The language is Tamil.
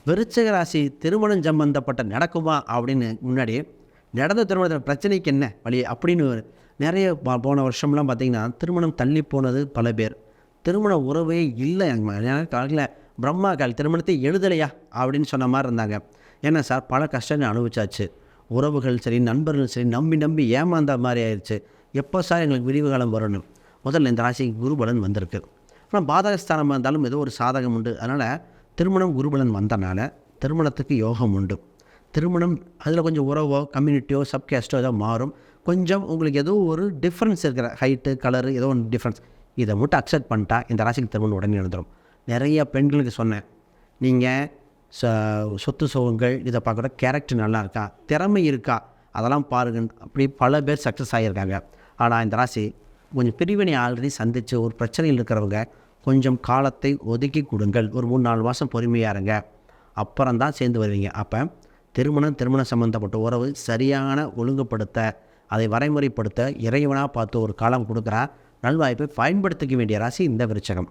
விருச்சிக ராசி திருமணம் சம்பந்தப்பட்ட நடக்குமா அப்படின்னு முன்னாடி நடந்த திருமணத்தில் பிரச்சனைக்கு என்ன வழி அப்படின்னு நிறைய போன வருஷம்லாம் பார்த்திங்கன்னா திருமணம் தள்ளி போனது பல பேர். திருமண உறவே இல்லை காலையில் பிரம்மா கால் திருமணத்தை எழுதலையா அப்படின்னு சொன்ன மாதிரி இருந்தாங்க. ஏன்னா சார் பல கஷ்டங்கள் அனுபவிச்சாச்சு. உறவுகள் சரி நண்பர்கள் சரி நம்பி ஏமாந்த மாதிரி ஆயிடுச்சு. எப்போ சார் எங்களுக்கு விரிவு காலம் வரணும்? முதல்ல இந்த ராசிக்கு குருபலன் வந்திருக்கு. ஆனால் பாதகஸ்தானமாக இருந்தாலும் ஏதோ ஒரு சாதகம் உண்டு. அதனால் திருமணம் குருபலன் வந்தனால திருமணத்துக்கு யோகம் உண்டு. திருமணம் அதில் கொஞ்சம் உறவோ கம்யூனிட்டியோ சப்கேஸ்ட்டோ ஏதோ மாறும். கொஞ்சம் உங்களுக்கு ஏதோ ஒரு டிஃப்ரென்ஸ் இருக்கிற ஹைட்டு கலரு ஏதோ ஒன்று டிஃப்ரென்ஸ் இதை மட்டும் அக்செப்ட் பண்ணிட்டா இந்த ராசிக்கு திருமணம் உடனே நடந்துடும். நிறைய பெண்களுக்கு சொன்னேன், நீங்கள் சொத்து சுகங்கள் இதை பார்க்குற கேரக்டர் நல்லா இருக்கா, திறமை இருக்கா, அதெல்லாம் பாருங்கள். அப்படி பல பேர் சக்ஸஸ் ஆகியிருக்காங்க. ஆனால் இந்த ராசி கொஞ்சம் பிரிவினை ஆல்ரெடி சந்தித்து ஒரு பிரச்சனையில் இருக்கிறவங்க கொஞ்சம் காலத்தை ஒதுக்கி கொடுங்கள். ஒரு 3-4 மாதம் பொறுமையாக இருங்க, அப்புறம் தான் சேர்ந்து வருவீங்க. அப்போ திருமணம் சம்மந்தப்பட்ட உறவு சரியான ஒழுங்குபடுத்த அதை வரைமுறைப்படுத்த இறைவனாக பார்த்து ஒரு காலம் கொடுக்குறா. நல்வாய்ப்பை பயன்படுத்திக்க வேண்டிய ராசி இந்த விருச்சகம்.